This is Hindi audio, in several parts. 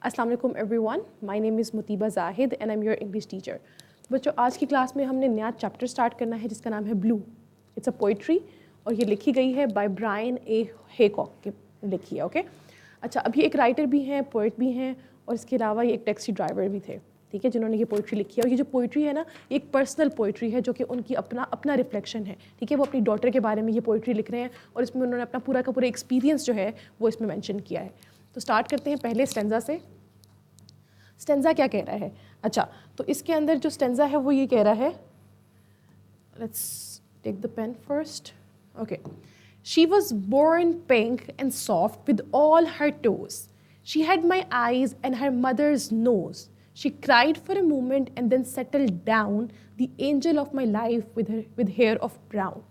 अस्सलाम वालेकुम everyone, my name is Mutiba Zahid and I am your English teacher. बच्चों, आज की क्लास में हमने नया चैप्टर स्टार्ट करना है जिसका नाम है ब्लू। इट्स अ पोइट्री और ये लिखी गई है बाय ब्रायन ए हेकॉक के लिखी है। ओके अच्छा, अब ये एक राइटर भी हैं, पोइट भी हैं और इसके अलावा ये एक टैक्सी ड्राइवर भी थे, ठीक है, जिन्होंने ये पोइट्री लिखी है। और ये जो पोइट्री है ना, ये एक पर्सनल पोइट्री है जो कि उनकी अपना रिफ्लेक्शन है, ठीक है। वो अपनी डॉटर के बारे में ये पोइट्री लिख रहे हैं और इसमें उन्होंने अपना पूरा का पूरा एक्सपीरियंस जो है वो इसमें मेंशन किया है। तो स्टार्ट करते हैं पहले स्टेंजा से। स्टेंजा क्या कह रहा है? अच्छा, तो इसके अंदर जो स्टेंजा है वो ये कह रहा है, let's take the pen first. Okay, she was born pink and soft with all her toes, she had my eyes and her mother's nose, she cried for a moment and then settled down, the angel of my life with hair of brown.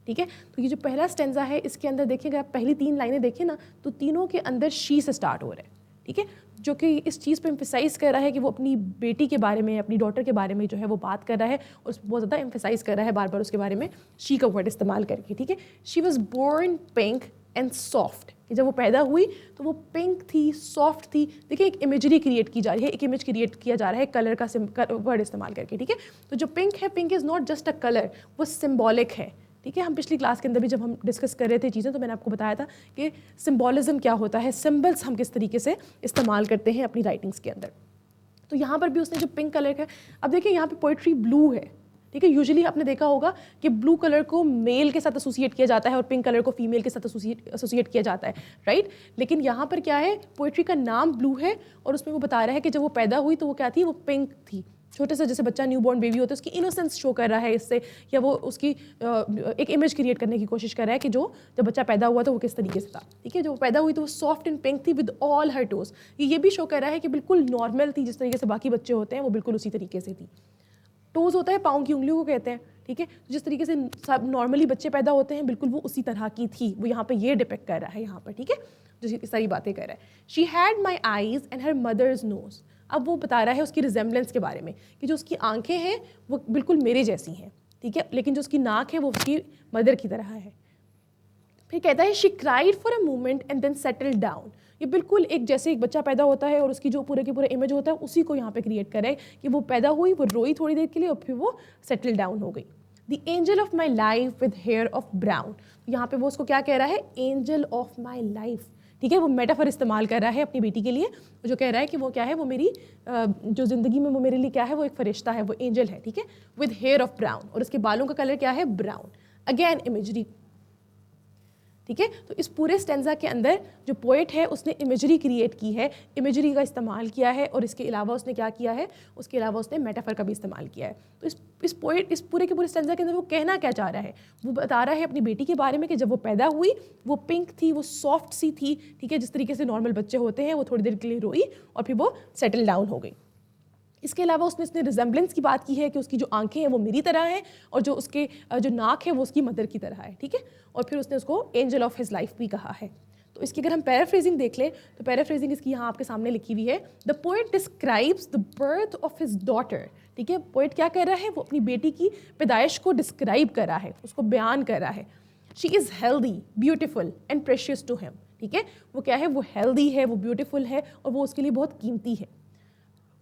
ठीक है, तो ये जो पहला स्टेंजा है इसके अंदर देखिएगा, आप पहली 3 लाइनें देखें ना, तो तीनों के अंदर शी से स्टार्ट हो रहा है, ठीक है, जो कि इस चीज़ पे एम्फेसाइज कर रहा है कि वो अपनी बेटी के बारे में, अपनी डॉटर के बारे में जो है वो बात कर रहा है और बहुत ज़्यादा एम्फेसाइज कर रहा है बार बार उसके बारे में शी का वर्ड इस्तेमाल करके। ठीक है, she was born pink and soft, कि जब वो पैदा हुई तो वो पिंक थी, सॉफ्ट थी। देखिए, एक इमेजरी क्रिएट की जा रही है, एक इमेज क्रिएट किया जा रहा है कलर का वर्ड इस्तेमाल करके। ठीक है, तो जो पिंक है, pink is not just a colour, वो सिम्बॉलिक है। ठीक है, हम पिछली क्लास के अंदर भी जब हम डिस्कस कर रहे थे चीज़ें, तो मैंने आपको बताया था कि सिम्बॉलिज्म क्या होता है, सिम्बल्स हम किस तरीके से इस्तेमाल करते हैं अपनी राइटिंग्स के अंदर। तो यहाँ पर भी उसने जो पिंक कलर का, अब देखिए यहाँ पे पोइट्री ब्लू है, ठीक है। यूजुअली आपने देखा होगा कि ब्लू कलर को मेल के साथ एसोसिएट किया जाता है और पिंक कलर को फीमेल के साथ एसोसिएट किया जाता है, राइट। लेकिन यहाँ पर क्या है, पोइट्री का नाम ब्लू है और उसमें वो बता रहा है कि जब वो पैदा हुई तो वो क्या थी, वो पिंक थी। छोटे से जैसे बच्चा न्यूबॉर्न बेबी होता है, उसकी इनोसेंस शो कर रहा है इससे, या वो उसकी एक इमेज क्रिएट करने की कोशिश कर रहा है कि जो जब बच्चा पैदा हुआ तो वो किस तरीके से था। ठीक है, जब वो पैदा हुई तो वो सॉफ्ट एंड पिंक थी विद ऑल हर टोज। ये भी शो कर रहा है कि बिल्कुल नॉर्मल थी, जिस तरीके से बाकी बच्चे होते हैं वो बिल्कुल उसी तरीके से थी। टोज होता है पाँव की उंगलियों को कहते हैं, ठीक है। जिस तरीके से सब नॉर्मली बच्चे पैदा होते हैं बिल्कुल वो उसी तरह की थी। वो यहाँ पे ये डिपेक्ट कर रहा है यहाँ पर, ठीक है, जो सारी बातें कर रहा है। She had my eyes and her mother's nose. अब वो बता रहा है उसकी रिजेम्बलेंस के बारे में कि जो उसकी आंखें हैं वो बिल्कुल मेरे जैसी हैं, ठीक है, लेकिन जो उसकी नाक है वो उसकी मदर की तरह है। फिर कहता है she cried for a moment and then settled down. ये बिल्कुल एक जैसे एक बच्चा पैदा होता है और उसकी जो पूरे के पूरे इमेज होता है उसी को यहाँ पे क्रिएट करे कि वो पैदा हुई, वो रोई थोड़ी देर के लिए और फिर वो सेटल डाउन हो गई। The angel of my life with hair of brown. यहाँ पे वो उसको क्या कह रहा है, एंजल ऑफ माई लाइफ, ठीक है। वो मेटाफर इस्तेमाल कर रहा है अपनी बेटी के लिए, जो कह रहा है कि वो क्या है, वो मेरी जो ज़िंदगी में वो मेरे लिए क्या है, वो एक फरिश्ता है, वो एंजल है, ठीक है, विद हेयर ऑफ ब्राउन, और उसके बालों का कलर क्या है, ब्राउन। अगेन इमेजरी, ठीक है। तो इस पूरे स्टेंजा के अंदर जो पोएट है उसने इमेजरी क्रिएट की है, इमेजरी का इस्तेमाल किया है, और इसके अलावा उसने क्या किया है, उसके अलावा उसने मेटाफर का भी इस्तेमाल किया है। तो इस पूरे के पूरे स्टेंजा के अंदर वो कहना क्या चाह रहा है, वो बता रहा है अपनी बेटी के बारे में कि जब वो पैदा हुई वो पिंक थी, वो सॉफ्ट सी थी, ठीक है, जिस तरीके से नॉर्मल बच्चे होते हैं। वो थोड़ी देर के लिए रोई और फिर वो सेटल डाउन हो गई। इसके अलावा उसने रिजेम्बलेंस की बात की है कि उसकी जो आंखें हैं वो मेरी तरह हैं और जो उसके जो नाक है वो उसकी मदर की तरह है, ठीक है। और फिर उसने उसको एंजल ऑफ हिज लाइफ भी कहा है। तो इसकी अगर हम पैराफ्रेजिंग देख लें तो पैराफ्रेजिंग इसकी यहाँ आपके सामने लिखी हुई है, the poet describes the birth of his daughter. ठीक है, पोएट क्या कर रहा है, वो अपनी बेटी की पैदाइश को डिस्क्राइब कर रहा है, उसको बयान कर रहा है। She is healthy, beautiful and precious to him. ठीक है, वो क्या है, वो हेल्दी है, वो ब्यूटिफुल है और वो उसके लिए बहुत कीमती है।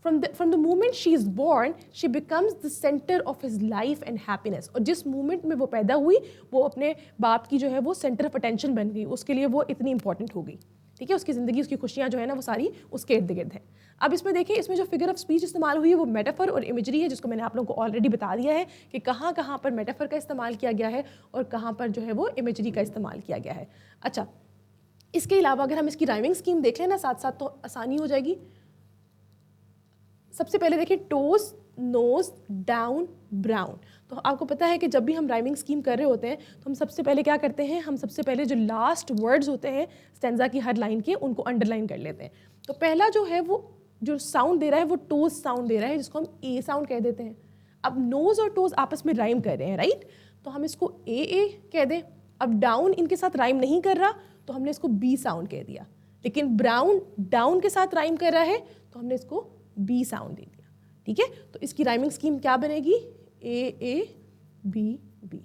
From the moment she is born, she becomes the center of his life and happiness. और जिस मोमेंट में वो पैदा हुई वो अपने बाप की जो है वो सेंटर ऑफ अटेंशन बन गई, उसके लिए वो इतनी इंपॉर्टेंट हो गई, ठीक है। उसकी ज़िंदगी, उसकी खुशियाँ जो है ना वो सारी उसके इर्द गिर्द है। अब इसमें देखिए, इसमें जो फिगर ऑफ स्पीच इस्तेमाल हुई है वो मेटाफर और इमेजरी है, जिसको मैंने आप लोगों को ऑलरेडी बता दिया है कि कहाँ कहाँ पर मेटाफर का इस्तेमाल किया गया है और कहाँ पर जो है वो इमेजरी का इस्तेमाल किया गया है। अच्छा, इसके अलावा अगर हम इसकी राइमिंग स्कीम देख लें ना साथ साथ तो आसानी हो जाएगी। सबसे पहले देखिए, टोज, नोज, डाउन, ब्राउन। तो आपको पता है कि जब भी हम राइमिंग स्कीम कर रहे होते हैं तो हम सबसे पहले क्या करते हैं, हम सबसे पहले जो लास्ट वर्ड्स होते हैं स्टेंजा की हर लाइन के उनको अंडरलाइन कर लेते हैं। तो पहला जो है वो जो साउंड दे रहा है वो टोज साउंड दे रहा है, जिसको हम ए साउंड कह देते हैं। अब नोज और टोज आपस में राइम कर रहे हैं, राइट, तो हम इसको ए कह दें। अब डाउन इनके साथ राइम नहीं कर रहा तो हमने इसको बी साउंड कह दिया, लेकिन ब्राउन डाउन के साथ राइम कर रहा है तो हमने इसको बी साउंड दे दिया, ठीक है। तो इसकी राइमिंग स्कीम क्या बनेगी, A B B.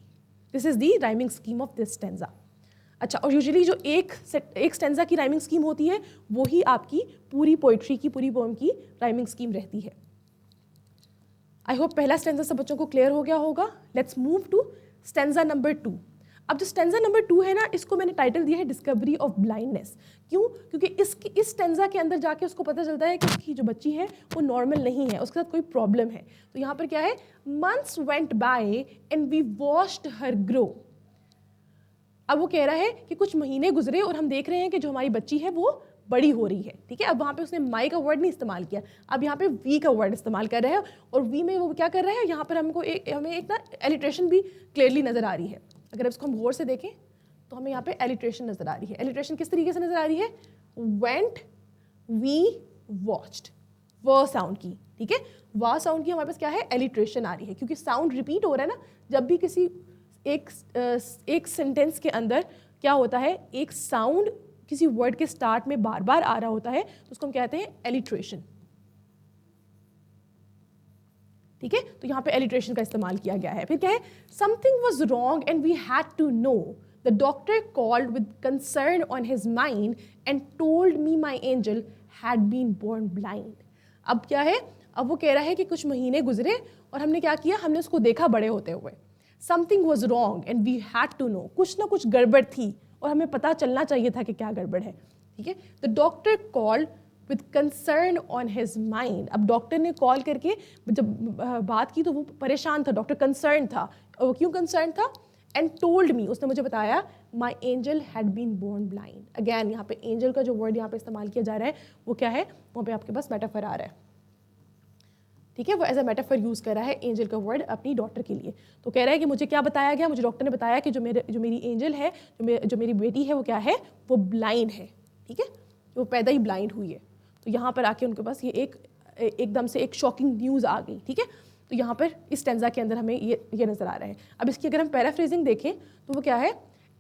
This is the rhyming scheme of this stanza. अच्छा, और यूजुअली जो एक स्टेंजा की राइमिंग स्कीम होती है वो ही आपकी पूरी पोइट्री की, पूरी पोएम की राइमिंग स्कीम रहती है। आई होप पहला स्टेंजा सब बच्चों को क्लियर हो गया होगा। Let's move to stanza number 2। अब जो स्टेंजा नंबर 2 है ना, इसको मैंने टाइटल दिया है डिस्कवरी ऑफ ब्लाइंडनेस। क्यों? क्योंकि इस स्टेंजा के अंदर जाके उसको पता चलता है कि उसकी जो बच्ची है वो नॉर्मल नहीं है, उसके साथ कोई प्रॉब्लम है। तो यहाँ पर क्या है, months went by and we watched her grow. अब वो कह रहा है कि कुछ महीने गुजरे और हम देख रहे हैं कि जो हमारी बच्ची है वो बड़ी हो रही है। ठीक है, अब वहाँ पे उसने माई का वर्ड नहीं इस्तेमाल किया, अब यहाँ पे वी का वर्ड इस्तेमाल कर रहा है। और वी में वो क्या कर रहा है, यहाँ पर हमें एक ना एलिट्रेशन भी क्लियरली नज़र आ रही है। अगर इसको हम गौर से देखें तो हमें यहाँ पे एलिट्रेशन नज़र आ रही है। एलिट्रेशन किस तरीके से नज़र आ रही है, वेंट वी वॉच्ड, व साउंड की। ठीक है, व साउंड की हमारे पास क्या है, एलिट्रेशन आ रही है, क्योंकि साउंड रिपीट हो रहा है ना। जब भी किसी एक सेंटेंस के अंदर क्या होता है, एक साउंड किसी वर्ड के स्टार्ट में बार बार आ रहा होता है तो उसको हम कहते हैं एलिट्रेशन। ठीक है, तो यहाँ पे एलिट्रेशन का इस्तेमाल किया गया है। फिर क्या है, something was wrong and we had to know, the doctor called with concern on his mind and told me my angel had been born blind. अब क्या है, अब वो कह रहा है कि कुछ महीने गुजरे और हमने क्या किया, हमने उसको देखा बड़े होते हुए। Something was wrong and we had to know, कुछ ना कुछ गड़बड़ थी और हमें पता चलना चाहिए था कि क्या गड़बड़ है। ठीक है, the doctor called with concern on his mind. अब डॉक्टर ने कॉल करके जब बात की तो वो परेशान था, डॉक्टर कंसर्न था। और वो क्यों कंसर्न था, एंड टोल्ड मी, उसने मुझे बताया, my angel had been born blind. Again यहाँ पे एंजल का जो वर्ड यहाँ पे इस्तेमाल किया जा रहा है वो क्या है, वहाँ पे आपके पास मेटाफर आ रहा है। ठीक है, वो एज अ मेटाफर यूज़ कर रहा है एंजल का वर्ड अपनी डॉटर के लिए। तो कह रहा है कि मुझे क्या बताया गया, मुझे डॉक्टर ने बताया कि जो मेरी एंजल है, जो मेरी बेटी है वो क्या है, वो ब्लाइंड है। ठीक है, वो पैदा ही ब्लाइंड हुई है। तो यहाँ पर आके उनके पास ये एकदम से एक शॉकिंग न्यूज़ आ गई। ठीक है, तो यहाँ पर इस स्टेंजा के अंदर हमें ये नज़र आ रहा है। अब इसकी अगर हम पैराफ्रेजिंग देखें तो वो क्या है,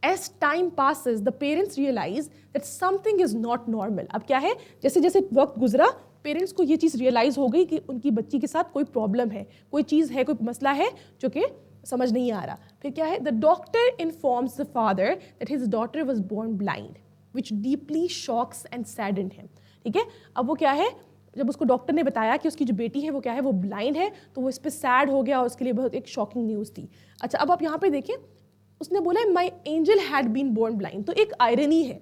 as time passes the parents realise that something is not normal. अब क्या है, जैसे जैसे वक्त गुजरा पेरेंट्स को ये चीज़ रियलाइज़ हो गई कि उनकी बच्ची के साथ कोई प्रॉब्लम है, कोई चीज़ है, कोई मसला है जो कि समझ नहीं आ रहा। फिर क्या है, the doctor informs the father that his daughter was born blind which deeply shocks and saddened him. ठीक है, अब वो क्या है, जब उसको डॉक्टर ने बताया कि उसकी जो बेटी है वो क्या है, वो ब्लाइंड है, तो वो इस पर सैड हो गया और उसके लिए बहुत एक शॉकिंग न्यूज़ थी। अच्छा, अब आप यहाँ पे देखें, उसने बोला my angel had been born blind. तो एक आयरनी है,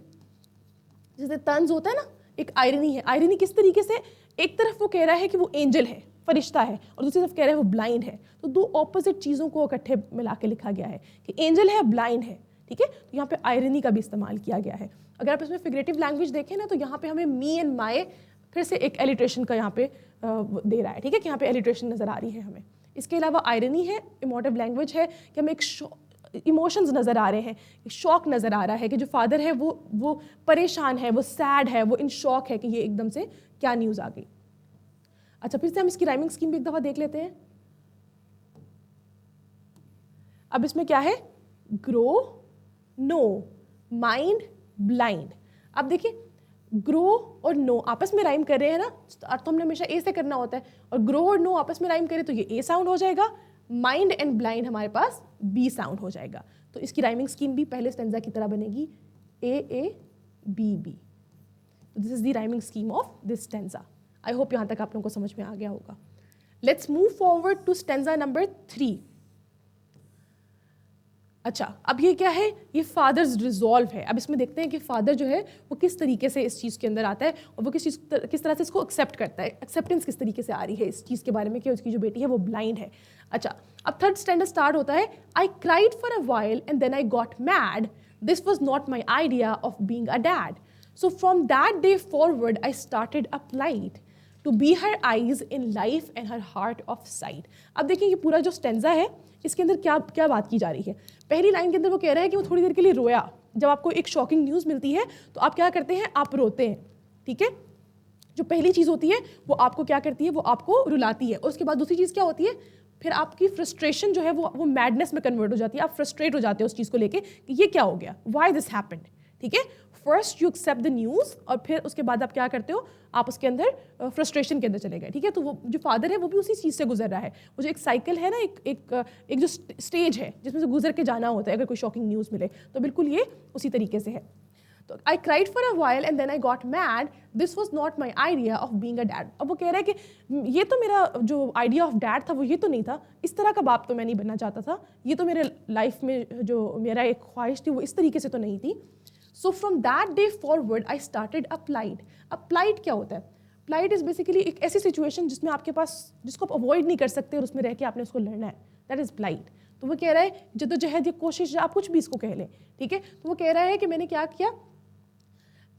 जैसे तंज होता है ना, एक आयरनी है। आयरनी किस तरीके से, एक तरफ वो कह रहा है कि वो एंजल है, फरिश्ता है, और दूसरी तरफ कह रहा है वो ब्लाइंड है। तो दो ऑपोजिट चीज़ों को इकट्ठे मिला के लिखा गया है कि एंजल है, ब्लाइंड है। ठीक है, तो यहाँ पे आयरनी का भी इस्तेमाल किया गया है। अगर आप इसमें फिगरेटिव लैंग्वेज देखें ना, तो यहाँ पे हमें मी एंड माई फिर से एक एलिट्रेशन का यहाँ पे दे रहा है। ठीक है, कि यहाँ पे एलिट्रेशन नज़र आ रही है हमें। इसके अलावा आयरनी है, इमोटिव लैंग्वेज है कि हमें एक इमोशंस नज़र आ रहे हैं, शॉक नज़र आ रहा है कि जो फादर है वो परेशान है, वो सैड है, वो इन शॉक है कि ये एकदम से क्या न्यूज़ आ गई। अच्छा, फिर से हम इसकी राइमिंग स्कीम भी एक दफ़ा देख लेते हैं। अब इसमें क्या है, ग्रो, नो, माइंड, ब्लाइंड। अब देखिए, ग्रो और नो आपस में राइम कर रहे हैं ना, तो हमने हमेशा ए से करना होता है, और ग्रो और नो आपस में राइम करें तो ये ए साउंड हो जाएगा, माइंड एंड ब्लाइंड हमारे पास बी साउंड हो जाएगा। तो इसकी राइमिंग स्कीम भी पहले स्टेंजा की तरह बनेगी, A A B B. This is the rhyming scheme of this stanza. I hope यहाँ तक आप लोगों को समझ में आ गया होगा। Let's move forward to stanza number 3। अच्छा, अब ये क्या है, ये फादर्स रिजॉल्व है। अब इसमें देखते हैं कि फादर जो है वो किस तरीके से इस चीज़ के अंदर आता है और वो किस तरह से इसको एक्सेप्ट करता है। एक्सेप्टेंस किस तरीके से आ रही है इस चीज़ के बारे में कि उसकी जो बेटी है वो ब्लाइंड है। अच्छा, अब थर्ड स्टैंडर्ड स्टार्ट होता है, I cried for a while and then I got mad, this was not my idea of being a dad, so from that day forward I started applied to be her eyes in life and her heart of sight. अब देखिए, ये पूरा जो स्टेंजा है इसके अंदर क्या क्या बात की जा रही है। पहली लाइन के अंदर वो कह रहा है कि वो थोड़ी देर के लिए रोया। जब आपको एक शॉकिंग न्यूज़ मिलती है तो आप क्या करते हैं, आप रोते हैं। ठीक है, जो पहली चीज़ होती है वो आपको क्या करती है, वो आपको रुलाती है। और उसके बाद दूसरी चीज़ क्या होती है, फिर आपकी फ्रस्ट्रेशन जो है वो मैडनेस में कन्वर्ट हो जाती है। आप फ्रस्ट्रेट हो जाते हो उस चीज़ को लेके कि ये क्या हो गया, वाई दिस हैपेंड। ठीक है, first you accept the news और फिर उसके बाद आप क्या करते हो, आप उसके अंदर फ्रस्ट्रेशन के अंदर चले गए, ठीक है। तो वो जो फादर है वो भी उसी चीज़ से गुजर रहा है। वो जो एक साइकिल है ना, एक जो स्टेज है जिसमें से गुजर के जाना होता है अगर कोई शॉकिंग न्यूज़ मिले, तो बिल्कुल ये उसी तरीके से है। तो I cried for a while and then I got mad, this was not my idea of being a dad. अब वो कह रहा है कि ये तो मेरा जो आइडिया ऑफ डैड था वो ये तो नहीं था, इस तरह का बाप तो मैं नहीं बनना चाहता था, ये तो मेरे लाइफ में जो मेरा एक ख्वाहिश थी वो इस तरीके से तो नहीं थी। सो from that day forward I started applied. Applied क्या होता है? अप्लाइड इज बेसिकली एक ऐसी सिचुएशन जिसमें आपके पास, जिसको आप अवॉइड नहीं कर सकते और उसमें रह के आपने उसको लड़ना है, दैट इज अप्लाइड। तो वो कह रहा है जद्दोजहद या कोशिश, आप कुछ भी इसको कह लें, ठीक है। तो वो कह रहा है कि मैंने क्या किया,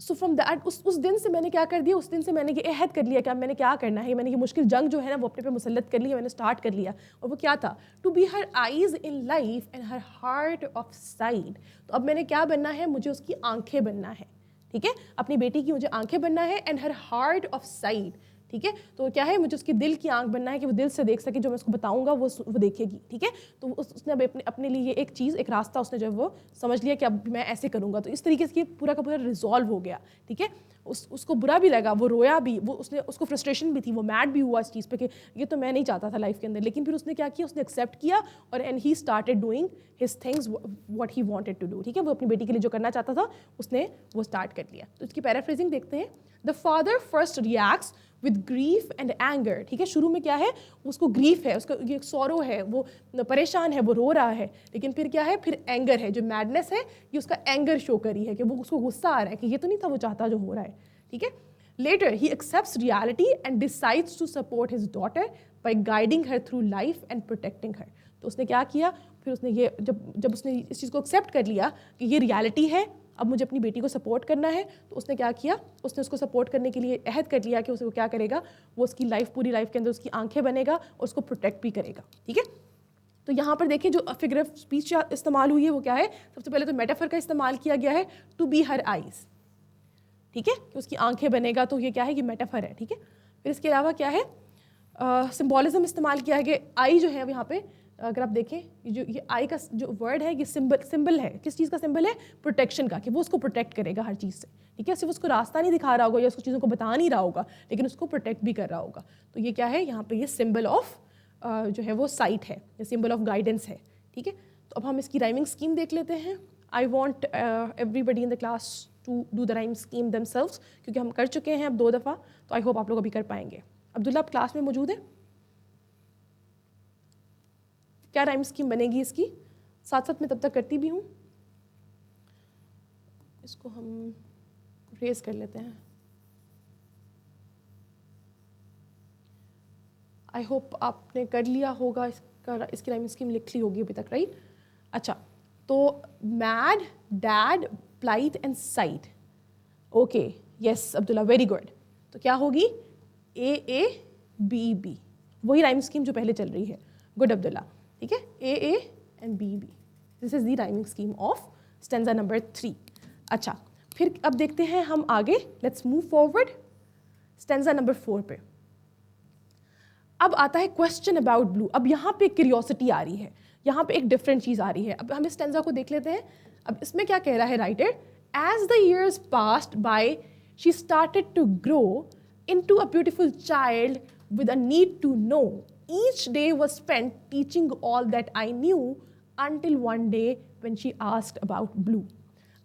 सो फ्रॉम दैट उस दिन से मैंने क्या कर दिया, उस दिन से मैंने ये अहद कर लिया कि अब मैंने क्या करना है, मैंने ये मुश्किल जंग जो है ना वो अपने पे मुसल्लत कर लिया, मैंने स्टार्ट कर लिया। और वो क्या था, to be her eyes in life and her heart of sight. तो अब मैंने क्या बनना है, मुझे उसकी आंखें बनना है, ठीक है, अपनी बेटी की मुझे आंखें बनना है, and her heart of side, ठीक है। तो क्या है, मुझे उसकी दिल की आंख बनना है कि वो दिल से देख सके, जो मैं उसको बताऊंगा वो देखेगी, ठीक है। तो उसने अब अपने लिए एक चीज़, एक रास्ता उसने जब वो समझ लिया कि अब मैं ऐसे करूंगा, तो इस तरीके से पूरा का पूरा रिजॉल्व हो गया, ठीक है। उसको बुरा भी लगा, वो रोया भी, उसको फ्रस्ट्रेशन भी थी, वो मैड भी हुआ इस चीज़ पे कि ये तो मैं नहीं चाहता था लाइफ के अंदर, लेकिन फिर उसने क्या किया, उसने एक्सेप्ट किया और and he started doing his things what he wanted to do, ठीक है। वो अपनी बेटी के लिए जो करना चाहता था उसने वो स्टार्ट कर लिया। तो इसकी पैराफ्रेजिंग देखते हैं। The father first reacts with grief and anger, ठीक है। शुरू में क्या है, उसको ग्रीफ है, उसका ये सॉरो है, वो परेशान है, वो रो रहा है, लेकिन फिर क्या है, फिर एंगर है, जो मैडनेस है ये उसका एंगर शो करी है कि वो उसको गुस्सा आ रहा है कि ये तो नहीं था वो चाहता जो हो रहा है, ठीक है। Later he accepts reality and decides to support his daughter by guiding her through life and protecting her. तो उसने क्या किया, फिर उसने ये जब उसने इस चीज़ को एक्सेप्ट कर लिया कि ये रियलिटी है, अब मुझे अपनी बेटी को सपोर्ट करना है, तो उसने क्या किया, उसने उसको सपोर्ट करने के लिए अहद कर लिया कि उसको क्या करेगा, वो उसकी लाइफ, पूरी लाइफ के अंदर उसकी आंखें बनेगा और उसको प्रोटेक्ट भी करेगा, ठीक है। तो यहाँ पर देखिए जो फिगर ऑफ स्पीच इस्तेमाल हुई है वो क्या है, सबसे पहले तो मेटाफर का इस्तेमाल किया गया है, टू बी हर आइज, ठीक है, कि उसकी आंखें बनेगा, तो ये क्या है, ये मेटाफर है, ठीक है। फिर इसके अलावा क्या है, सिम्बॉलिज्म इस्तेमाल किया है कि आई जो है यहाँ पे, अगर आप देखें ये आई का जो वर्ड है, ये सिंबल है, किस चीज़ का सिंबल है, प्रोटेक्शन का, कि वो उसको प्रोटेक्ट करेगा हर चीज़ से, ठीक है। सिर्फ उसको रास्ता नहीं दिखा रहा होगा या उसको चीज़ों को बता नहीं रहा होगा, लेकिन उसको प्रोटेक्ट भी कर रहा होगा। तो ये क्या है, यहाँ पे ये सिंबल ऑफ जो है वो साइट है, या सिंबल ऑफ गाइडेंस है, ठीक है। तो अब हम इसकी राइमिंग स्कीम देख लेते हैं। I want everybody in the class to do the rhyme scheme themselves, क्योंकि हम कर चुके हैं अब 2 दफ़ा, तो आई होप आप लोग अभी कर पाएंगे। अब्दुल्ला, आप क्लास में मौजूद है? क्या राइम स्कीम बनेगी इसकी, साथ साथ मैं तब तक करती भी हूँ। इसको हम रेज कर लेते हैं। आई होप आपने कर लिया होगा, इसकी राइम स्कीम लिख ली होगी अभी तक, राइट। अच्छा, तो mad, dad, plight and side, okay, yes Abdullah, very good. तो क्या होगी, ए ए बी बी, वही राइम स्कीम जो पहले चल रही है। गुड अब्दुल्ला, ठीक है, A A and B B, this is the rhyming scheme of stanza number 3। अच्छा, फिर अब देखते हैं हम आगे, let's move forward stanza number 4 पे। अब आता है क्वेश्चन अबाउट ब्लू। अब यहाँ पे क्यूरियोसिटी आ रही है, यहाँ पे एक डिफरेंट चीज़ आ रही है। अब हम इस स्टेंजा को देख लेते हैं। अब इसमें क्या कह रहा है writer, as the years passed by she started to grow into a beautiful child with a need to know, each day was spent teaching all that I knew until one day when she asked about blue.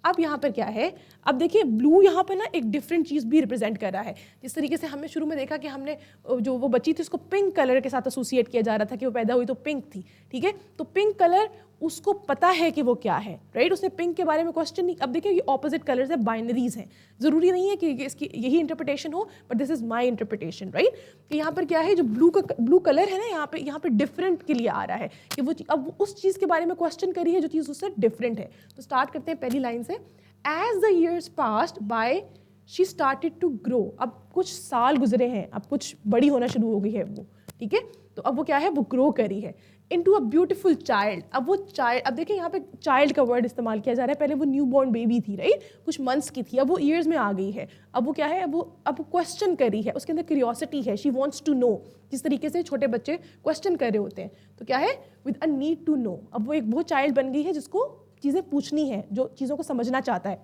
अब यहाँ पर क्या है, अब देखिए ब्लू यहाँ पर ना एक डिफरेंट चीज़ भी रिप्रेजेंट कर रहा है। जिस तरीके से हमने शुरू में देखा कि हमने जो वो बच्ची थी उसको पिंक कलर के साथ एसोसिएट किया जा रहा था कि वो पैदा हुई तो पिंक थी, ठीक है। तो पिंक कलर उसको पता है कि वो क्या है, राइट। उसने पिंक के बारे में क्वेश्चन नहीं। अब देखिए ये ऑपोजिट कलर्स है, बाइनरीज हैं, ज़रूरी नहीं है कि इसकी यही इंटरप्रिटेशन हो, but this is my interpretation, right. कि यहाँ पर क्या है, जो ब्लू कलर है ना, यहाँ पे डिफरेंट के लिए आ रहा है कि वो अब उस चीज़ के बारे में क्वेश्चन करी है जो चीज़ उससे डिफरेंट है। तो स्टार्ट करते हैं पहली लाइन से, as the years passed by she started to grow. अब कुछ साल गुजरे हैं, अब कुछ बड़ी होना शुरू हो गई है वो, ठीक है। तो अब वो क्या है, वो ग्रो करी है इनटू अ ब्यूटीफुल चाइल्ड। अब वो चाइल्ड, अब देखिए यहाँ पे चाइल्ड का वर्ड इस्तेमाल किया जा रहा है। पहले वो न्यू बॉर्न बेबी थी, राइट, कुछ मंथ्स की थी, अब वो ईयर्स में आ गई है। अब वो क्या है, अब क्वेश्चन करी है, उसके अंदर क्यूरियोसिटी है, शी वांट्स टू नो। जिस तरीके से छोटे बच्चे क्वेश्चन कर रहे होते हैं, तो क्या है, with a need to know. अब वो चाइल्ड बन गई है जिसको चीज़ें पूछनी है, जो चीज़ों को समझना चाहता है।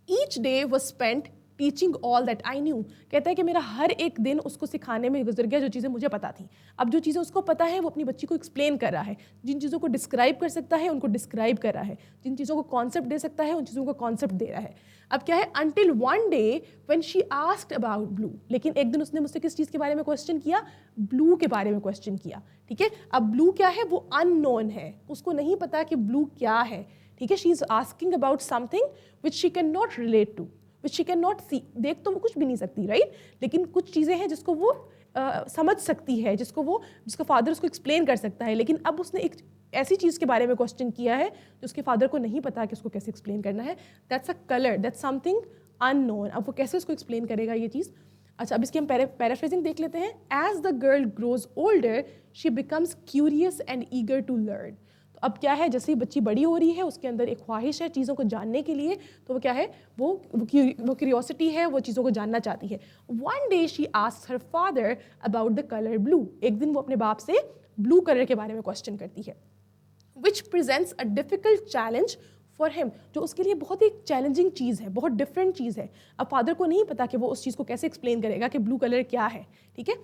Each day was spent teaching all that I knew. कहता है कि मेरा हर एक दिन उसको सिखाने में गुजर गया जो चीज़ें मुझे पता थी। अब जो चीज़ें उसको पता है वो अपनी बच्ची को एक्सप्लेन कर रहा है। जिन चीज़ों को डिस्क्राइब कर सकता है उनको डिस्क्राइब कर रहा है, जिन चीज़ों को कॉन्सेप्ट दे सकता है उन चीज़ों को कॉन्सेप्ट दे रहा है। अब क्या है, until one day when she asked about blue, लेकिन एक दिन उसने मुझसे किस चीज़ के बारे में क्वेश्चन किया, ब्लू के बारे में क्वेश्चन किया। ठीक है, अब ब्लू क्या है, वो अननोन है, उसको नहीं पता कि ब्लू क्या है। ठीक है, she is asking about something which she can not relate to, which she can not see. देख तो वो कुछ भी नहीं सकती, राइट, लेकिन कुछ चीज़ें हैं जिसको वो समझ सकती है, जिसका फादर उसको एक्सप्लेन कर सकता है। लेकिन अब उसने एक ऐसी चीज़ के बारे में क्वेश्चन किया है जो उसके फादर को नहीं पता कि उसको कैसे एक्सप्लेन करना है। That's a colour, that's something unknown. अब वो कैसे उसको एक्सप्लेन करेगा ये चीज़। अच्छा, अब इसकी हम पैराफ्रेजिंग देख लेते हैं। As the girl grows older she becomes curious and eager to learn. तो अब क्या है, जैसे ही बच्ची बड़ी हो रही है उसके अंदर एक ख्वाहिश है चीज़ों को जानने के लिए। तो वो क्या है, वो क्यूरियोसिटी है, वो चीज़ों को जानना चाहती है। One day she asks her father about the colour blue. एक दिन वो अपने बाप से ब्लू कलर के बारे में क्वेश्चन करती है। Which presents a difficult challenge for him, जो उसके लिए बहुत ही चैलेंजिंग चीज़ है, बहुत डिफरेंट चीज़ है। अब फादर को नहीं पता कि वो उस चीज़ को कैसे एक्सप्लेन करेगा कि ब्लू कलर क्या है। ठीक है,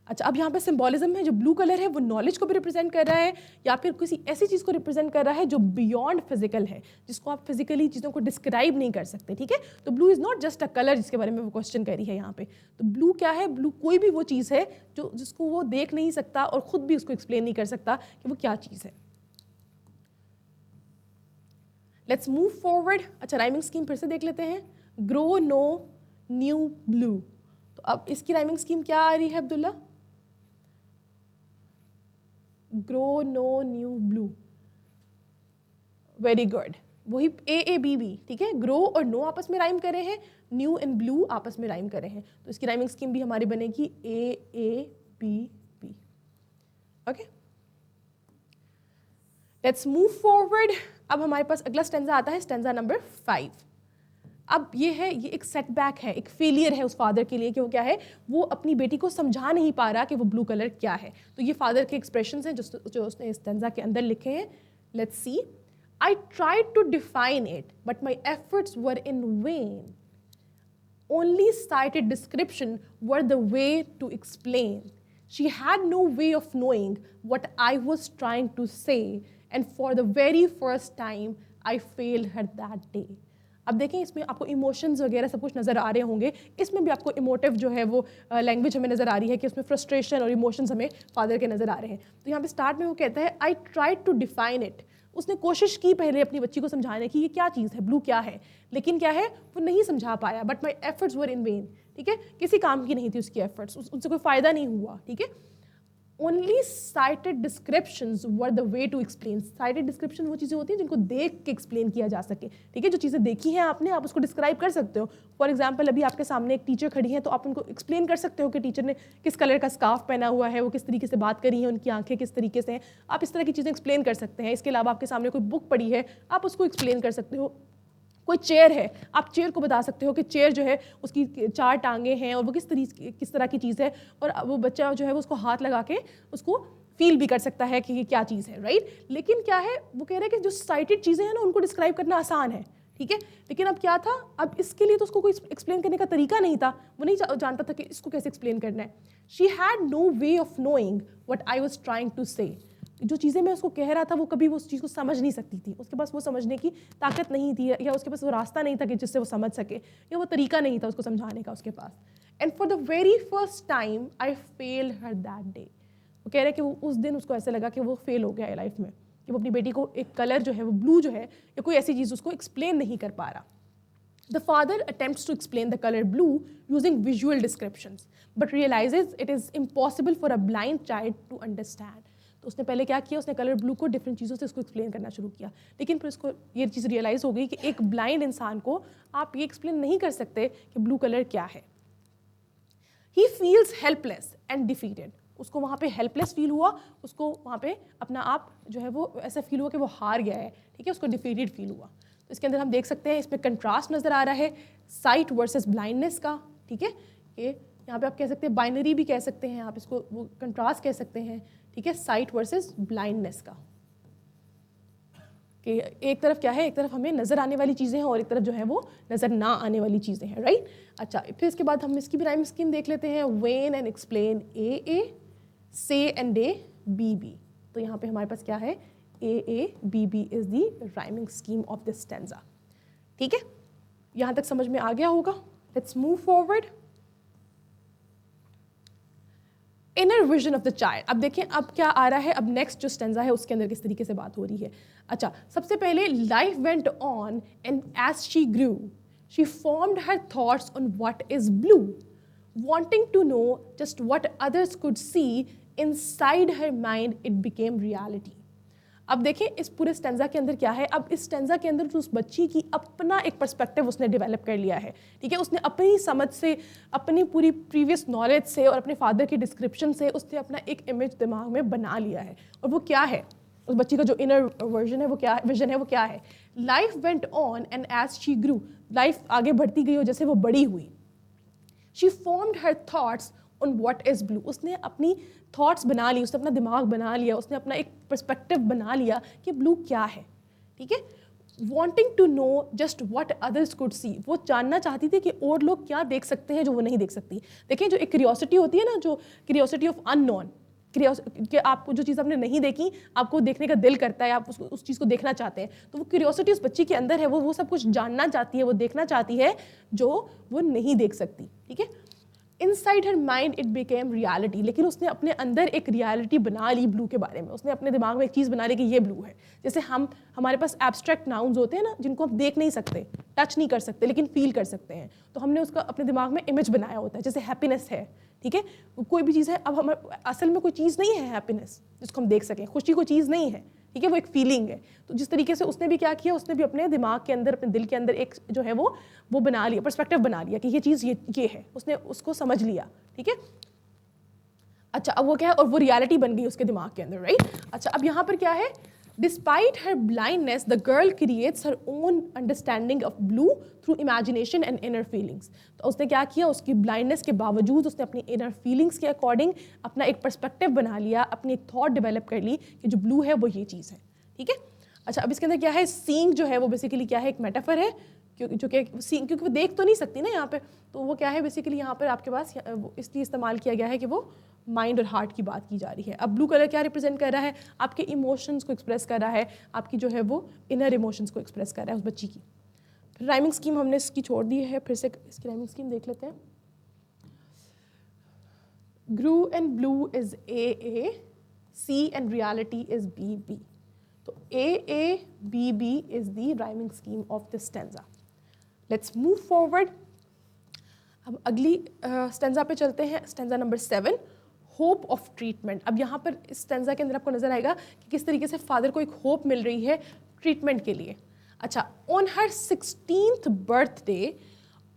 अच्छा, अब यहाँ पे सिंबॉलिज्म है, जो ब्लू कलर है वो नॉलेज को भी रिप्रेजेंट कर रहा है या फिर किसी ऐसी चीज़ को रिप्रेजेंट कर रहा है जो बियॉन्ड फिजिकल है, जिसको आप फिजिकली चीज़ों को डिस्क्राइब नहीं कर सकते। ठीक है, तो blue is not just a colour जिसके बारे में वो क्वेश्चन करी है यहाँ पे। तो ब्लू क्या है, ब्लू कोई भी वो चीज़ है जिसको वो देख नहीं सकता और ख़ुद भी उसको एक्सप्लेन नहीं कर सकता कि वो क्या चीज़ है। Let's move forward. अच्छा, राइमिंग स्कीम फिर से देख लेते हैं। ग्रो नो न्यू ब्लू, तो अब इसकी राइमिंग स्कीम क्या आ रही है Abdullah? Grow know new blue, very good, वही ए बी बी। ठीक है, ग्रो और नो आपस में राइम करे हैं, न्यू एंड ब्लू आपस में राइम करे हैं, तो इसकी राइमिंग स्कीम भी हमारी बनेगी A B B. Okay, let's move forward. अब हमारे पास अगला स्टेंजा आता है, स्टेंजा नंबर 5। अब ये एक सेटबैक है, एक फेलियर है उस फादर के लिए कि वो क्या है, वो अपनी बेटी को समझा नहीं पा रहा कि वो ब्लू कलर क्या है। तो ये फादर के एक्सप्रेशंस हैं जो उसने इस स्टेंजा के अंदर लिखे हैं। Let's see. I tried to define it, but my efforts were in vain. Only cited description were the way to explain. She had no way of knowing what I was trying to say, and for the very first time, I failed her that day. अब देखें, इसमें आपको इमोशंस वगैरह सब कुछ नज़र आ रहे होंगे। इसमें भी आपको इमोटिव जो है वो लैंग्वेज हमें नज़र आ रही है कि उसमें फ्रस्ट्रेशन और इमोशंस हमें फादर के नज़र आ रहे हैं। तो यहाँ पे स्टार्ट में वो कहता है I tried to define it. उसने कोशिश की पहले अपनी बच्ची को समझाने की ये क्या चीज़ है, ब्लू क्या है, लेकिन क्या है, वो नहीं समझा पाया। But my efforts were in when. ठीक है, किसी काम की नहीं थी उसकी एफर्ट्स, उनसे कोई फ़ायदा नहीं हुआ। ठीक है, only sighted descriptions were the way to explain. Sighted description वो चीज़ें होती हैं जिनको देख के एक्सप्लेन किया जा सके। ठीक है, जो चीज़ें देखी हैं आपने, आप उसको डिस्क्राइब कर सकते हो। फॉर एग्जाम्पल, अभी आपके सामने एक टीचर खड़ी हैं, तो आप उनको एक्सप्लेन कर सकते हो कि टीचर ने किस कलर का स्कार्फ पहना हुआ है, वो किस तरीके से बात करी है, उनकी आंखें किस तरीके से हैं। आप इस तरह की चीज़ें एक्सप्लेन कर सकते हैं। इसके अलावा आपके सामने कोई बुक पड़ी है, आप उसको एक्सप्लेन कर सकते हो। कोई चेयर है, आप चेयर को बता सकते हो कि चेयर जो है उसकी 4 टांगे हैं और वो किस तरह की चीज़ है, और वो बच्चा जो है वो उसको हाथ लगा के उसको फील भी कर सकता है कि ये क्या चीज़ है, राइट। लेकिन क्या है, वो कह रहे हैं कि जो साइटेड चीज़ें हैं ना उनको डिस्क्राइब करना आसान है। ठीक है, लेकिन अब क्या था, अब इसके लिए तो उसको कोई एक्सप्लेन करने का तरीका नहीं था, वो नहीं जानता था कि इसको कैसे एक्सप्लेन करना है। She had no way of knowing what I was trying to say. जो चीज़ें मैं उसको कह रहा था वो कभी वो उस चीज़ को समझ नहीं सकती थी, उसके पास वो समझने की ताकत नहीं थी, या उसके पास वो रास्ता नहीं था कि जिससे वो समझ सके, या वो तरीका नहीं था उसको समझाने का उसके पास। And for the very first time I fail her that day. वो कह रहे हैं कि वो उस दिन उसको ऐसा लगा कि वो फेल हो गया है लाइफ में, कि वो अपनी बेटी को एक कलर जो है वो ब्लू जो है या कोई ऐसी चीज़ उसको एक्सप्लेन नहीं कर पा रहा। The father attempts to explain the color blue using visual descriptions, but realizes it is impossible for a blind child to understand. तो उसने पहले क्या किया, उसने कलर ब्लू को डिफरेंट चीज़ों से उसको एक्सप्लेन करना शुरू किया, लेकिन फिर उसको ये चीज़ रियलाइज़ हो गई कि एक ब्लाइंड इंसान को आप ये एक्सप्लेन नहीं कर सकते कि ब्लू कलर क्या है। He feels helpless and defeated. उसको वहाँ पे हेल्पलेस फील हुआ, उसको वहाँ पे अपना आप जो है वो ऐसा फील हुआ कि वो हार गया है। ठीक है, उसको डिफीटेड फील हुआ। तो इसके अंदर हम देख सकते हैं, इसमें कंट्रास्ट नज़र आ रहा है साइट वर्सेस ब्लाइंडनेस का। ठीक है, ये यहाँ पे आप कह सकते हैं बाइनरी भी कह सकते हैं, आप इसको वो कंट्रास्ट कह सकते हैं। ठीक है, साइट वर्सेस ब्लाइंडनेस का। कि एक तरफ क्या है, एक तरफ हमें नज़र आने वाली चीज़ें हैं और एक तरफ जो है वो नज़र ना आने वाली चीज़ें हैं, राइट। अच्छा, फिर इसके बाद हम इसकी भी राइमिंग स्कीम देख लेते हैं। वेन एंड एक्सप्लेन ए, से एंड डे बी। तो यहाँ पे हमारे पास क्या है, A B is the rhyming scheme of this stanza. ठीक है, यहाँ तक समझ में आ गया होगा। Let's move forward. Inner vision of the child. अब देखें अब क्या आ रहा है, अब नेक्स्ट जो स्टेंजा है उसके अंदर किस तरीके से बात हो रही है। अच्छा, सबसे पहले life went on and as she grew she formed her thoughts on what is blue, wanting to know just what others could see inside her mind it became reality. अब देखें इस पूरे स्टेंजा के अंदर क्या है, अब इस स्टेंजा के अंदर उस बच्ची की अपना एक पर्सपेक्टिव उसने डेवलप कर लिया है। ठीक है, उसने अपनी समझ से, अपनी पूरी प्रीवियस नॉलेज से और अपने फादर की डिस्क्रिप्शन से उसने अपना एक इमेज दिमाग में बना लिया है। और वो क्या है, उस बच्ची का जो इनर वर्जन है वो क्या, विजन है वो क्या है, life went on and as she grew, life आगे बढ़ती गई और जैसे वो बड़ी हुई, she formed her thoughts on what is blue, उसने अपनी थॉट्स बना ली, उसने अपना दिमाग बना लिया, उसने अपना एक पर्सपेक्टिव बना लिया कि ब्लू क्या है। ठीक है, wanting to know just what others could see, वो जानना चाहती थी कि और लोग क्या देख सकते हैं जो वो नहीं देख सकती। देखिए जो एक क्यूरियोसिटी होती है ना, जो क्यूरियोसिटी ऑफ अननोन, कि आपको जो चीज़ आपने नहीं देखी आपको देखने का दिल करता है, आप उस चीज़ को देखना चाहते हैं, तो वो क्यूरियोसिटी उस बच्ची के अंदर है, वो सब कुछ जानना चाहती है, वो देखना चाहती है जो वो नहीं देख सकती। ठीक है, inside her mind it became reality, लेकिन उसने अपने अंदर एक रियलिटी बना ली ब्लू के बारे में, उसने अपने दिमाग में एक चीज़ बना ली कि ये ब्लू है। जैसे हमारे पास एब्स्ट्रैक्ट नाउन्स होते हैं ना, जिनको हम देख नहीं सकते, टच नहीं कर सकते, लेकिन फील कर सकते हैं, तो हमने उसका अपने दिमाग में इमेज बनाया होता है। जैसे हैप्पीनेस है, ठीक है, कोई भी चीज़ है, अब हम असल में कोई चीज़ नहीं है हैप्पीनेस जिसको हम देख सकें, खुशी कोई चीज़ नहीं है, ठीक है, वो एक फीलिंग है। तो जिस तरीके से उसने भी क्या किया, उसने भी अपने दिमाग के अंदर, अपने दिल के अंदर एक जो है वो बना लिया, पर्सपेक्टिव बना लिया कि ये चीज़ ये है, उसने उसको समझ लिया। ठीक है, अच्छा अब वो क्या है, और वो रियलिटी बन गई उसके दिमाग के अंदर, राइट। अच्छा अब यहाँ पर क्या है, despite her blindness the girl creates her own understanding of blue through imagination and inner feelings. तो उसने क्या किया, उसकी ब्लाइंडनेस के बावजूद उसने अपनी इनर फीलिंग्स के अकॉर्डिंग अपना एक पर्सपेक्टिव बना लिया, अपनी एक थॉट डेवलप कर ली कि जो ब्लू है वो ये चीज़ है। ठीक है, अच्छा अब इसके अंदर क्या है, सीइंग जो है वो बेसिकली क्या है, एक मेटाफर है, जो कि क्योंकि वो देख तो नहीं सकती ना यहाँ पे, तो वो क्या है बेसिकली यहाँ पर आपके पास इसलिए इस्तेमाल किया गया है कि वो माइंड और हार्ट की बात की जा रही है। अब ब्लू कलर क्या रिप्रेजेंट कर रहा है, आपके इमोशंस को एक्सप्रेस कर रहा है, आपकी जो है वो इनर इमोशंस को एक्सप्रेस कर रहा है उस बच्ची की। फिर राइमिंग स्कीम हमने इसकी छोड़ दी है, फिर से इसकी राइमिंग स्कीम देख लेते हैं। Grew and blue is A, see and reality is B. तो A B is the rhyming scheme of this stanza. Let's move forward. अब अगली स्टैंजा पे चलते हैं, stanza number 7, hope of treatment. अब यहाँ पर इस स्टैंजा के अंदर आपको नजर आएगा कि किस तरीके से फादर को एक होप मिल रही है ट्रीटमेंट के लिए। अच्छा, ऑन हर 16th बर्थडे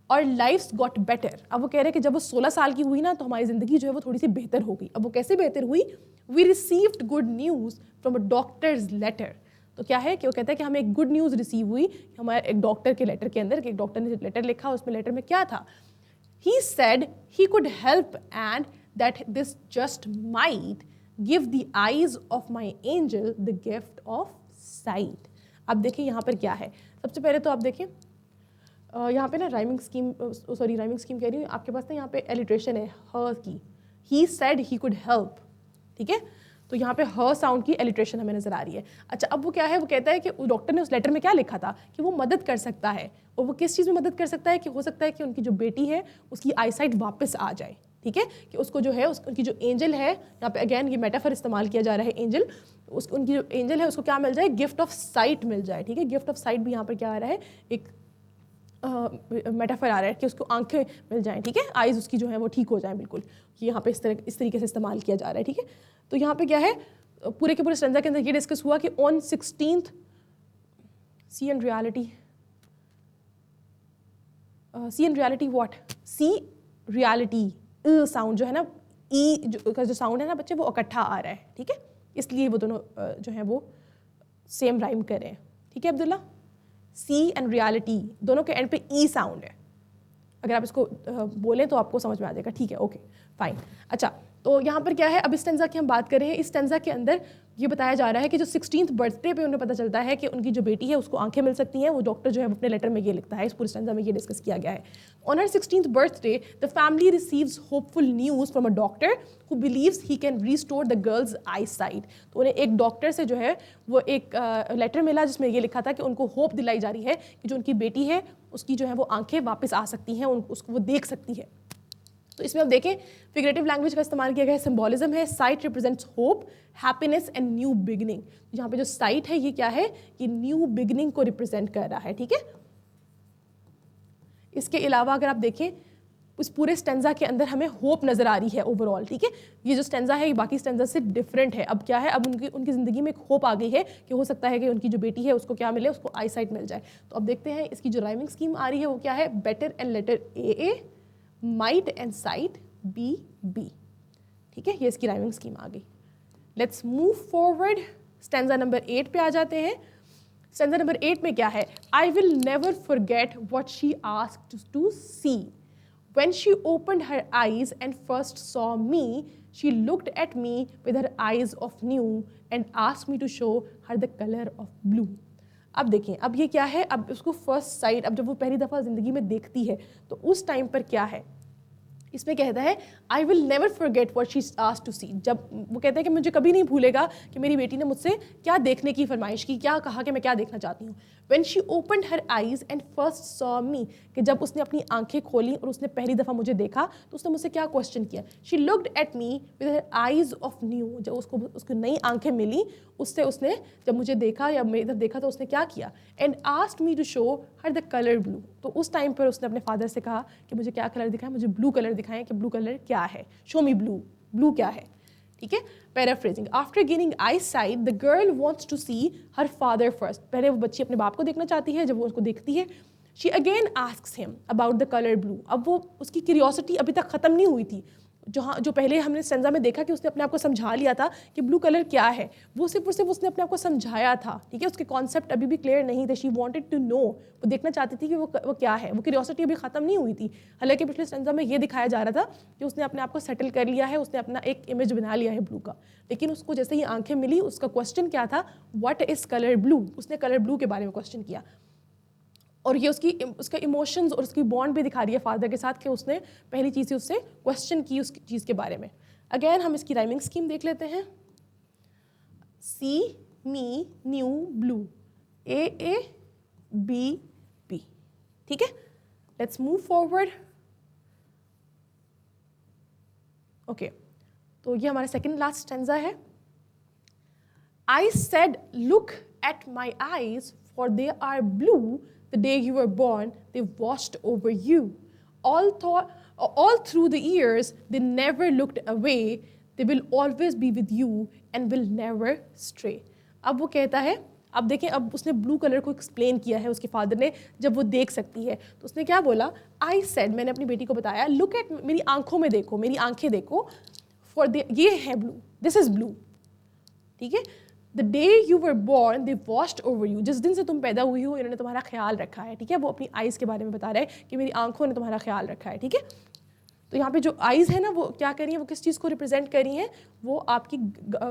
और लाइफ्स गॉट बेटर। अब वो कह रहे हैं कि जब वो 16 साल की हुई ना तो हमारी ज़िंदगी जो है वो थोड़ी सी बेहतर हो गई। अब वो कैसे बेहतर हुई, we received good news from a doctor's letter. तो क्या है कि वो कहता है कि हमें एक गुड न्यूज़ रिसीव हुई हमारे एक डॉक्टर के लेटर के अंदर, कि एक डॉक्टर ने लेटर लिखा, उसमें लेटर में क्या था, he said he could help and that this just might give the eyes of my angel the gift of sight। अब देखिए यहाँ पर क्या है, सबसे पहले तो आप देखिए यहाँ पे ना राइमिंग स्कीम कह रही हूँ, आपके पास ना यहाँ पे एलिट्रेशन है ह की, he said he could help, ठीक है, तो यहाँ पे ह साउंड की एलिट्रेशन हमें नजर आ रही है। अच्छा अब वो क्या है, वो कहता है कि डॉक्टर ने उस लेटर में क्या लिखा था कि वो मदद कर सकता है, और वो किस चीज़ में मदद कर सकता है, कि हो सकता है कि उनकी जो बेटी है उसकी आईसाइट वापस आ जाए। ठीक है, कि उसको जो है उनकी जो एंजल है, यहाँ पे अगेन ये मेटाफर इस्तेमाल किया जा रहा है एंजल, उनकी जो एंजल है उसको क्या मिल जाए, गिफ्ट ऑफ साइट मिल जाए। ठीक है, गिफ्ट ऑफ साइट भी यहाँ पर क्या आ रहा है, एक मेटाफर आ रहा है कि उसको आंखें मिल जाएं। ठीक है, आइज़ उसकी जो है वो ठीक हो जाएं बिल्कुल, कि यहाँ पे इस तरीके से इस्तेमाल किया जा रहा है। ठीक है, तो यहाँ पे क्या है, पूरे के पूरे स्टैंजा के अंदर ये डिस्कस हुआ कि on 16th see and reality what, see reality sound जो है ना, ई का जो साउंड है ना बच्चे, वो इकट्ठा आ रहा है। ठीक है, इसलिए वो दोनों जो है वो सेम राइम कर रहे हैं। ठीक है अब्दुल्ला, सी एंड रियलिटी दोनों के एंड पे ई साउंड है। अगर आप इसको बोलें तो आपको समझ में आ जाएगा, ठीक है, ओके फाइन। अच्छा, तो यहाँ पर क्या है, अब इस स्टेंजा की हम बात कर रहे हैं। इस स्टेंजा के अंदर ये बताया जा रहा है कि जो 16th बर्थडे पे उन्हें पता चलता है कि उनकी जो बेटी है उसको आंखें मिल सकती हैं। वो डॉक्टर जो है अपने लेटर में ये लिखता है, इस पूरे स्टेंजा में ये डिस्कस किया गया है। On her 16th birthday the family receives hopeful news from a doctor who believes he can restore the girls I site. तो उन्हें एक डॉक्टर से जो है वो एक लेटर मिला जिसमें ये लिखा था कि उनको होप दिलाई जा रही है कि जो उनकी बेटी है उसकी जो है वो आंखें वापस आ सकती हैं, उसको वो देख सकती है। तो इसमें अब देखें फिगरेटिव लैंग्वेज का इस्तेमाल किया गया है, सिंबॉलिज्म है। Site represents hope, happiness and new beginning. यहाँ पे जो साइट है ये क्या है, ये न्यू बिगिनिंग को रिप्रेजेंट कर रहा है, ठीक है। इसके अलावा अगर आप देखें उस पूरे स्टेंजा के अंदर हमें होप नजर आ रही है ओवरऑल, ठीक है। ये जो स्टेंजा है ये बाकी स्टेंजा से डिफरेंट है। अब क्या है, अब उनकी ज़िंदगी में एक होप आ गई है कि हो सकता है कि उनकी जो बेटी है उसको क्या मिले, उसको आई साइट मिल जाए। तो अब देखते हैं इसकी जो राइमिंग स्कीम आ रही है वो क्या है, better and letter A, might and sight B B, ठीक है। ये इसकी राइमिंग स्कीम आ गई। Let's move forward, stanza number 8 पे आ जाते हैं। स्टेंजा नंबर 8 में क्या है, I will never forget what she asked to see. When she opened her eyes and first saw me, she looked at me with her eyes of new and asked me to show her the color of blue. अब देखें, अब ये क्या है, अब उसको फर्स्ट साइट, अब जब वो पहली दफ़ा ज़िंदगी में देखती है तो उस टाइम पर क्या है, इसमें कहता है I will never forget what she asked to see. जब वो कहता है कि मुझे कभी नहीं भूलेगा कि मेरी बेटी ने मुझसे क्या देखने की फरमाइश की, क्या कहा कि मैं क्या देखना चाहती हूँ। When she opened her eyes and first saw me, कि जब उसने अपनी आंखें खोली और उसने पहली दफ़ा मुझे देखा तो उसने मुझसे क्या क्वेश्चन किया। She looked at me with her eyes of new, जब उसको नई आंखें मिली उससे उसने जब मुझे देखा या मेरी तरफ देखा तो उसने क्या किया, and asked me to show her the colour blue. तो उस टाइम पर उसने अपने फादर से कहा कि मुझे क्या कलर दिखाएं, मुझे ब्लू कलर दिखाएं कि ब्लू कलर क्या है, शो मी ब्लू, ब्लू क्या है, ठीक है। Paraphrasing, after gaining eye sight the girl wants to see her father first. पहले वो बच्ची अपने बाप को देखना चाहती है, जब वो उसको देखती है she again asks him about the colour blue. अब वो उसकी क्यूरियोसिटी अभी तक ख़त्म नहीं हुई थी। जो पहले हमने स्टेंजा में देखा कि उसने अपने आप को समझा लिया था कि ब्लू कलर क्या है, वो सिर्फ उसने अपने आप को समझाया था, ठीक है। उसके कॉन्सेप्ट अभी भी क्लियर नहीं थे। शी वांटेड टू नो, वो देखना चाहती थी कि वो क्या है, वो क्यूरियोसिटी अभी ख़त्म नहीं हुई थी। हालांकि पिछले स्टेंजा में ये दिखाया जा रहा था कि उसने अपने आप को सेटल कर लिया है, उसने अपना एक इमेज बना लिया है ब्लू का। लेकिन उसको जैसे ही आंखें मिली उसका क्वेश्चन क्या था, व्हाट इज़ कलर ब्लू। उसने कलर ब्लू के बारे में क्वेश्चन किया और ये उसका इमोशंस और उसकी बॉन्ड भी दिखा रही है फादर के साथ कि उसने पहली चीज़ से उससे क्वेश्चन की उस चीज़ के बारे में। अगेन हम इसकी राइमिंग स्कीम देख लेते हैं। See me new blue, A B B, ठीक है। Let's move forward. ओके, तो ये हमारा सेकंड लास्ट स्टेंजा है। I said look at my eyes for they are blue. The day you were born, they washed over you. All through the years, they never looked away. They will always be with you and will never stray. अब वो कहता है, अब देखें, अब उसने ब्लू कलर को एक्सप्लेन किया है उसके फादर ने, जब वो देख सकती है तो उसने क्या बोला, आई सेड, मैंने अपनी बेटी को बताया, लुक एट, मेरी आंखों में देखो, मेरी आंखें देखो, फॉर दे, ये है ब्लू, दिस इज ब्लू, ठीक है। The day you were born, they watched over you. जिस दिन से तुम पैदा हुई हो इन्होंने तुम्हारा ख्याल रखा है, ठीक है। वो अपनी आइज़ के बारे में बता रहा है कि मेरी आंखों ने तुम्हारा ख्याल रखा है, ठीक है। तो यहाँ पे जो आइज़ है ना वो क्या कर रही है, वो किस चीज़ को रिप्रेजेंट कर रही हैं, वो आपकी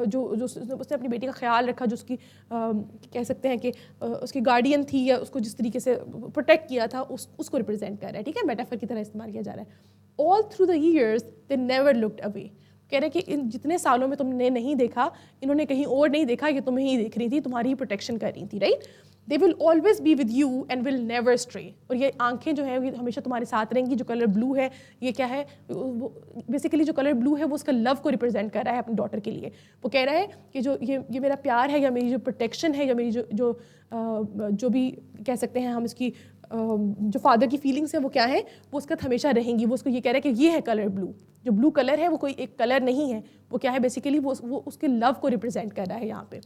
जो उसने अपनी बेटी का ख्याल रखा, जो उसकी कह सकते हैं कि उसकी गार्डियन थी या उसको जिस तरीके से प्रोटेक्ट किया था उसको रिप्रेजेंट कर रहा है, ठीक है। मेटाफर की तरह इस्तेमाल किया जा रहा है। All through the years they never looked away, कह रहे हैं कि इन जितने सालों में तुमने नहीं देखा, इन्होंने कहीं और नहीं देखा, ये तुम्हें ही देख रही थी, तुम्हारी ही प्रोटेक्शन कर रही थी, right. They will always be with you and will never stray, और ये आंखें जो हैं ये हमेशा तुम्हारे साथ रहेंगी। जो कलर ब्लू है ये क्या है, बेसिकली जो कलर ब्लू है वो उसका लव को रिप्रेजेंट कर रहा है अपनी डॉटर के लिए। वो कह रहा है कि जो ये मेरा प्यार है या मेरी जो प्रोटेक्शन है या मेरी जो भी कह सकते हैं हम इसकी जो फादर की फीलिंग्स है वो क्या है, वो उसका हमेशा रहेंगी। वो उसको ये कह रहा है कि ये है कलर ब्लू, जो ब्लू कलर है वो कोई एक कलर नहीं है, वो क्या है बेसिकली वो उसके लव को रिप्रेजेंट कर रहा है यहाँ पे।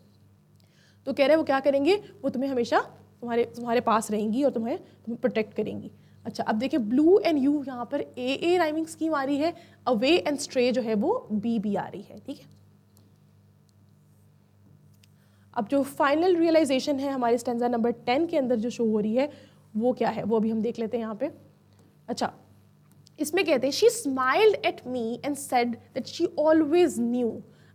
तो कह रहे हैं वो क्या करेंगे, वो तुम्हें हमेशा तुम्हारे पास रहेंगी और तुम्हें प्रोटेक्ट करेंगी। अच्छा, अब देखिए ब्लू एंड यू यहाँ पर ए राइमिंग स्कीम आ रही है, अवे एंड स्ट्रे जो है वो बी आ रही है, ठीक है। अब जो फाइनल रियलाइजेशन है हमारे स्टेंजा नंबर 10 के अंदर जो शो हो रही है वो क्या है, वो अभी हम देख लेते हैं यहाँ पे। अच्छा, इसमें कहते हैं she smiled at me and said that she always new.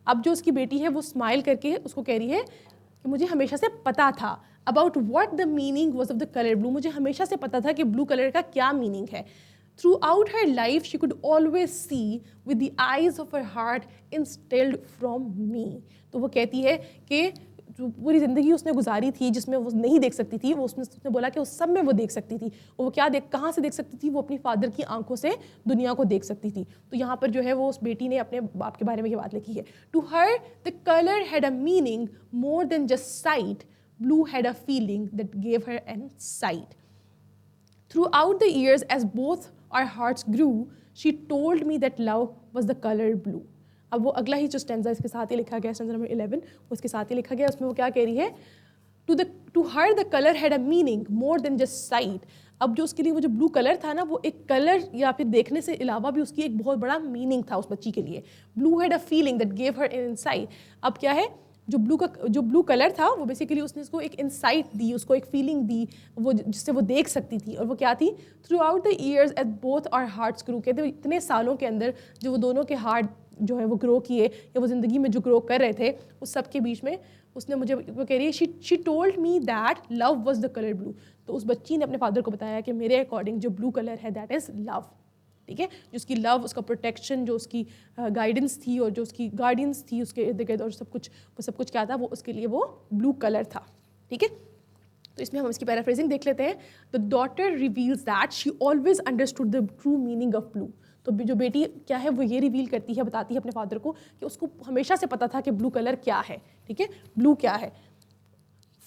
अब जो उसकी बेटी है वो स्माइल करके उसको कह रही है कि मुझे हमेशा से पता था about what the meaning was of the colour blue, मुझे हमेशा से पता था कि ब्लू कलर का क्या मीनिंग है। Through out her life she could always see with the eyes of her heart instilled from me. तो वो कहती है कि जो पूरी ज़िंदगी उसने गुजारी थी जिसमें वो नहीं देख सकती थी, वो उसने बोला कि उस सब में वो देख सकती थी। और वो क्या कहाँ से देख सकती थी? वो अपनी फादर की आंखों से दुनिया को देख सकती थी। तो यहाँ पर जो है वो उस बेटी ने अपने बाप के बारे में ये बात लिखी है। To her the colour had a meaning more than just sight, blue had a feeling that gave her insight. Throughout the years, as both our hearts grew, she told me that love was the color blue. अब वो अगला ही जो स्टेंजा इसके साथ ही लिखा गया, स्टेंजा नंबर 11, वो इसके साथ ही लिखा गया। उसमें वो क्या कह रही है? To her the color had a meaning more than just sight. अब जो उसके लिए वो जो ब्लू कलर था ना, वो एक कलर या फिर देखने से अलावा भी उसकी एक बहुत बड़ा मीनिंग था उस बच्ची के लिए। Blue had a feeling that gave her an insight. अब क्या है, जो ब्लू कलर था वो बेसिकली उसने उसको एक इंसाइट दी, उसको एक फीलिंग दी वो जिससे वो देख सकती थी। और वो क्या थी? Throughout the years at both our hearts grow. कहते इतने सालों के अंदर जो वो दोनों के हार्ट जो है वो ग्रो किए या वो ज़िंदगी में जो ग्रो कर रहे थे, उस सब के बीच में उसने मुझे वो कह रही है she told me that love was the colour blue. तो उस बच्ची ने अपने फादर को बताया कि मेरे अकॉर्डिंग जो ब्लू कलर है दैट इज़ लव। ठीक है, जो उसकी लव, उसका प्रोटेक्शन, जो उसकी गाइडेंस थी और जो उसकी गार्डियंस थी उसके इर्द गिर्द और सब कुछ, वो सब कुछ क्या था? वो उसके लिए वो ब्लू कलर था। ठीक है, तो इसमें हम इसकी पैराफ्रेजिंग देख लेते हैं। The daughter reveals that she always understood the true meaning of blue. तो जो बेटी क्या है वो ये रिवील करती है, बताती है अपने फादर को कि उसको हमेशा से पता था कि ब्लू कलर क्या है। ठीक है, ब्लू क्या है?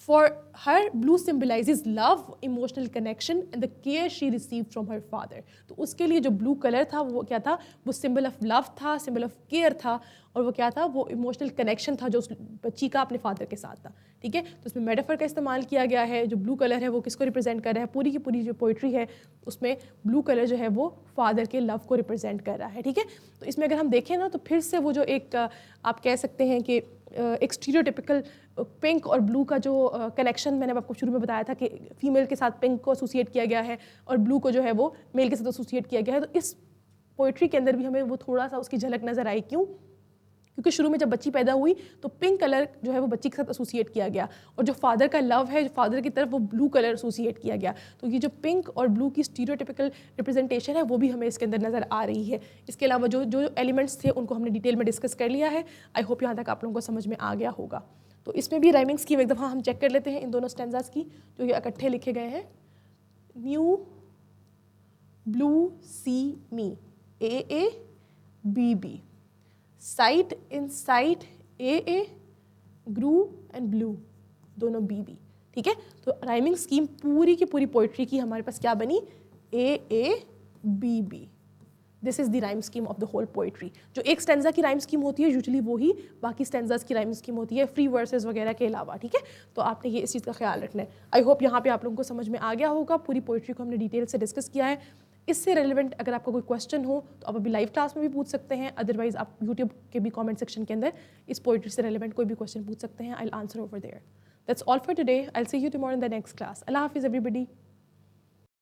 For her, blue symbolizes love, emotional connection and the care she received from her father. तो उसके लिए जो ब्लू कलर था वो क्या था? वो सिंबल ऑफ लव था, सिंबल ऑफ केयर था, और वो क्या था? वो इमोशनल कनेक्शन था जो उस बच्ची का अपने फादर के साथ था। ठीक है, तो इसमें मेटाफर का इस्तेमाल किया गया है। जो ब्लू कलर है वो किसको रिप्रेजेंट कर रहा है? पूरी की पूरी जो पोइट्री है उसमें ब्लू कलर जो है वो फादर के लव को रिप्रेजेंट कर रहा है। ठीक है, तो इसमें अगर हम देखें ना तो फिर से वो जो एक आप कह सकते हैं कि एक स्टीरियोटिपिकल पिंक और ब्लू का जो कनेक्शन मैंने आपको शुरू में बताया था कि फीमेल के साथ पिंक को एसोसिएट किया गया है और ब्लू को जो है वो मेल के साथ एसोसिएट किया गया है। तो इस पोइट्री के अंदर भी हमें वो थोड़ा सा उसकी झलक नज़र आई। क्यों? क्योंकि शुरू में जब बच्ची पैदा हुई तो पिंक कलर जो है वो बच्ची के साथ एसोसिएट किया गया, और जो फादर का लव है, जो फादर की तरफ, वो ब्लू कलर एसोसिएट किया गया। तो ये जो पिंक और ब्लू की स्टीरियोटिपिकल रिप्रेजेंटेशन है वो भी हमें इसके अंदर नज़र आ रही है। इसके अलावा जो जो एलिमेंट्स थे उनको हमने डिटेल में डिस्कस कर लिया है। आई होप यहाँ तक आप लोगों को समझ में आ गया होगा। तो इसमें भी राइमिंग स्कीम एक दफ़ा हम चेक कर लेते हैं इन दोनों स्टेंजास की जो ये इकट्ठे लिखे गए हैं। New, blue, see, me, A B B, sight, insight, A grew and blue, दोनों बी बी। ठीक है, तो राइमिंग स्कीम पूरी की पूरी पोइट्री की हमारे पास क्या बनी? A B B. This is the rhyme scheme of the whole poetry. जो एक स्टेंजा की राइम स्कीम होती है यूजुअली वही बाकी स्टेंजास की राइम स्कीम होती है, फ्री वर्सेस वगैरह के अलावा। ठीक है, तो आपने ये इस चीज़ का ख्याल रखना है। आई होप यहाँ पे आप लोगों को समझ में आ गया होगा। पूरी पोइट्री को हमने डिटेल से डिस्कस किया है। इससे रेलिवेंट अगर आपका कोई क्वेश्चन हो तो आप अभी लाइव क्लास में भी पूछ सकते हैं, अदरवाइज आप यूट्यूब के भी कमेंट सेक्शन के अंदर इस पोइट्री से रेलिवेंट कोई भी क्वेश्चन पूछ सकते हैं। I will answer over there. That's all for today. I will see you tomorrow in the next class. अल्लाह हाफिज़ एवरीबॉडी।